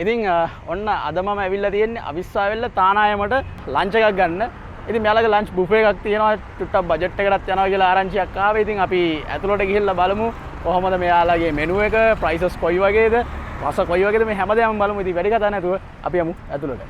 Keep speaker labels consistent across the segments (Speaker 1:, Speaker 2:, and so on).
Speaker 1: ඉතින් ඔන්න අද මම ඇවිල්ලා තියෙන්නේ අවිස්සාවෙල්ල තානායමට ලන්ච් එකක් ගන්න. ඉතින් මෙයාලගේ ලන්ච් බුෆේ එකක් තියෙනවා. ටුට්ටක් බජට් එකකටත් යනවා කියලා ආරංචියක් ආවේ. ඉතින් අපි ඇතුළට ගිහිල්ලා බලමු කොහොමද මෙයාලගේ මෙනු එක, ප්‍රයිසස් කොයි වගේද, රස කොයි වගේද මේ හැමදේම බලමු. ඉතින් වැඩි කතා නැතුව අපි යමු ඇතුළට.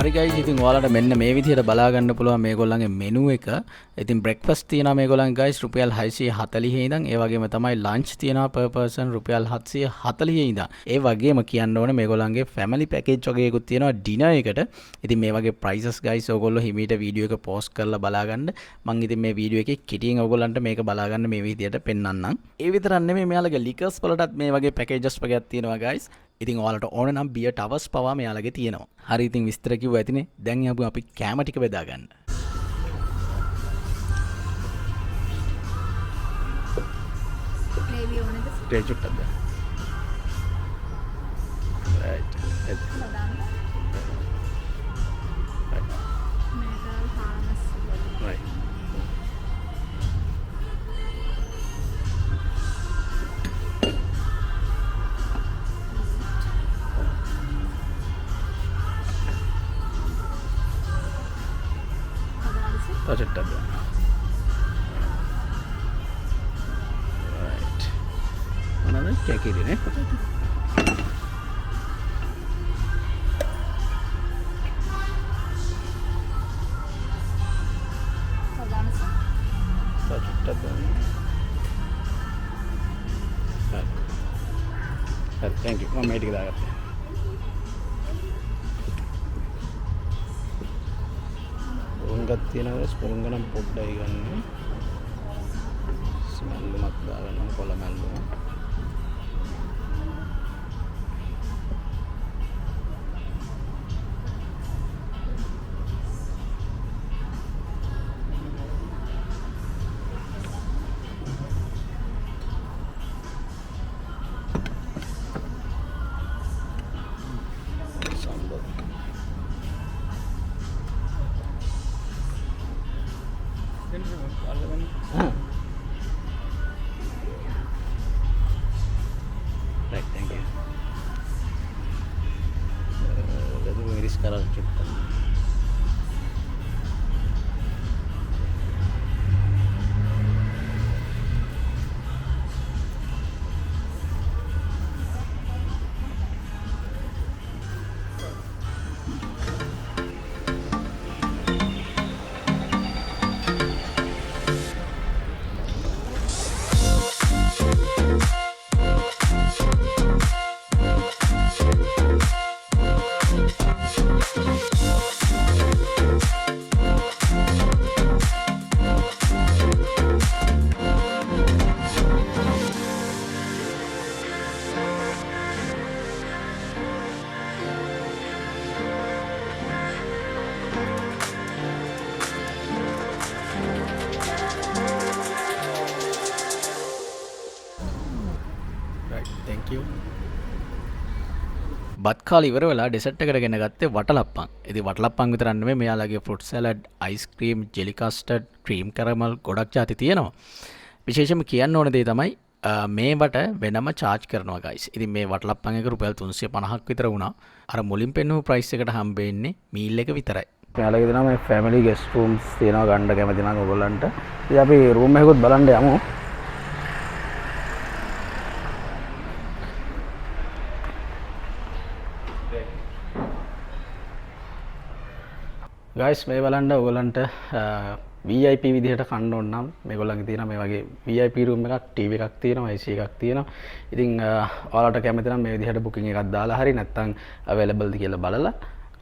Speaker 1: හරි ගයිස්, ඉතින් ඔයාලට මෙන්න මේ විදිහට බලා ගන්න පුළුවන් මේගොල්ලන්ගේ මෙනු එක. ඉතින් බ්‍රෙක්ෆාස්ට් තියෙනවා මේගොල්ලන් ගයිස් රුපියල් 640 ඉඳන්. ඒ වගේම තමයි ලන්ච් තියෙනවා per person රුපියල් 740 ඉඳන්. ඒ වගේම කියන්න ඕනේ මේගොල්ලන්ගේ ෆැමිලි පැකේජ් වගේ එකක් තියෙනවා ඩිනර් එකට. ඉතින් මේ වගේ ප්‍රයිසස් ගයිස් ඔයගොල්ලෝ හිමීට වීඩියෝ එක පෝස්ට් කරලා බලා ගන්න. මම ඉතින් මේ වීඩියෝ එකේ කෙටියෙන් ඔයගොල්ලන්ට මේක බලා ගන්න මේ විදිහට පෙන්නන්නම්. ඒ විතරක් නෙමෙයි මෙයාලගේ ලිකර්ස් වලටත් මේ වගේ පැකේජස් වගේක් තියෙනවා ගයිස්. ඉතින් ඔයාලට ඕන නම් බියර් ටවර්ස් පවා මෙයාලගේ තියෙනවා. හරි, ඉතින් විස්තර කිව්වා ඇතිනේ. දැන් අපි කැම ටික බෙදා ගන්න.
Speaker 2: Gravy ඕනද?
Speaker 1: ටේ චුට්ටක් දාන්න. රයිට්.
Speaker 2: මේක හාමස්.
Speaker 1: රයිට්. චුට්ටක් දාන්න. රයිට්. මොනවාද කැකිරිනේ? Thank you. මම මේ ටික දාගත්තා. උංගක් තියෙනවා ස්පූන් ගණන් පොඩ්ඩයි ගන්න. ස්මෙල්ලුමක් දාගන්න කොළ මැල්ලුම. Right, thank you. Jadi miris sekarang kita. Thank you. බත් කාලා ඉවර වෙලා ඩෙසර්ට් එකට ගෙන ගත්තේ වටලප්පන්. ඉතින් වටලප්පන් විතරක් නෙමෙයි මෙයාලගේ fruit salad, ice cream, jelly custard, cream caramel ගොඩක් ಜಾති තියෙනවා. විශේෂයෙන්ම කියන්න ඕන දේ තමයි මේවට වෙනම charge කරනවා guys. ඉතින් මේ වටලප්පන් එක රුපියල් 350ක් විතර වුණා. අර මුලින් පෙන්වපු price එකට හම්බෙන්නේ මීල් එක විතරයි. මෙයාලගේ දෙනවා මේ family guest rooms තියෙනවා ගන්න කැමති නම් ඔයගොල්ලන්ට. ඉතින් අපි room එකකුත් බලන්න යමු. guys මේ බලන්න ඔයගලන්ට VIP විදිහට කන්න ඕන නම් මේගොල්ලන්ගේ තියෙන මේ වගේ VIP room එකක්, TV එකක් තියෙනවා, AC එකක් තියෙනවා. ඉතින් ඔයාලට කැමති නම් මේ විදිහට booking එකක් දාලා හරි නැත්නම් available ද කියලා බලලා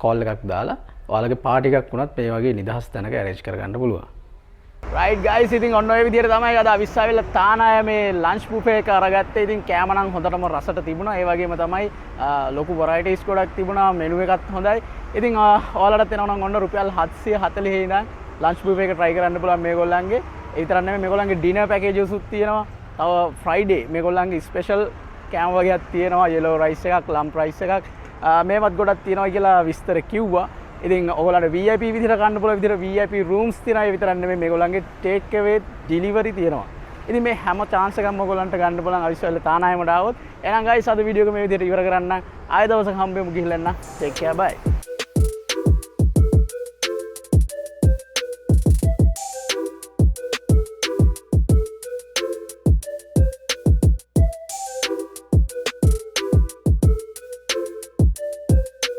Speaker 1: call එකක් දාලා ඔයාලගේ party එකක් වුණත් මේ වගේ නිදහස් තැනක arrange කරගන්න පුළුවන්. රයිට් ගයිස් ඉතින් ඔන්න ඔය විදිහට තමයි අද අවිස්සාවෙල තානාය මේ ලන්ච් බුෆේ එක අරගත්තේ. ඉතින් කෑම නම් හොඳටම රසට තිබුණා. ඒ වගේම තමයි ලොකු වෙරයිටිස් ගොඩක් තිබුණා. මෙනු එකත් හොඳයි. ඉතින් ඔයාලටත් එනවා නම් ඔන්න රුපියල් 740 ඉඳන් ලන්ච් බුෆේ එක try කරන්න පුළුවන් මේගොල්ලන්ගේ. ඒ විතරක් නෙමෙයි මේගොල්ලන්ගේ ඩිනර් පැකේජස් උත් තියෙනවා. තව ෆ්‍රයිඩේ මේගොල්ලන්ගේ ස්පෙෂල් කෑම වගේක් තියෙනවා. yellow rice එකක්, lump rice එකක්. මේවත් ගොඩක් තියෙනවා කියලා විස්තර කිව්වා. ඉතින් ඔයගොල්ලන්ට VIP විදිහට ගන්න පුළුවන් විදිහට VIP rooms තියෙනවා. ඒ විතරක් නෙමෙයි මේගොල්ලන්ගේ take away delivery තියෙනවා. ඉතින් මේ හැම chance එකක්ම ඔයගොල්ලන්ට ගන්න පුළුවන් අවිස්සවල තානායමට ආවොත්. එහෙනම් guys අද වීඩියෝ එක මේ විදිහට ඉවර කරන්න. ආයෙ දවසක හම්බෙමු ගිහිල්ලා එන්න. take care bye.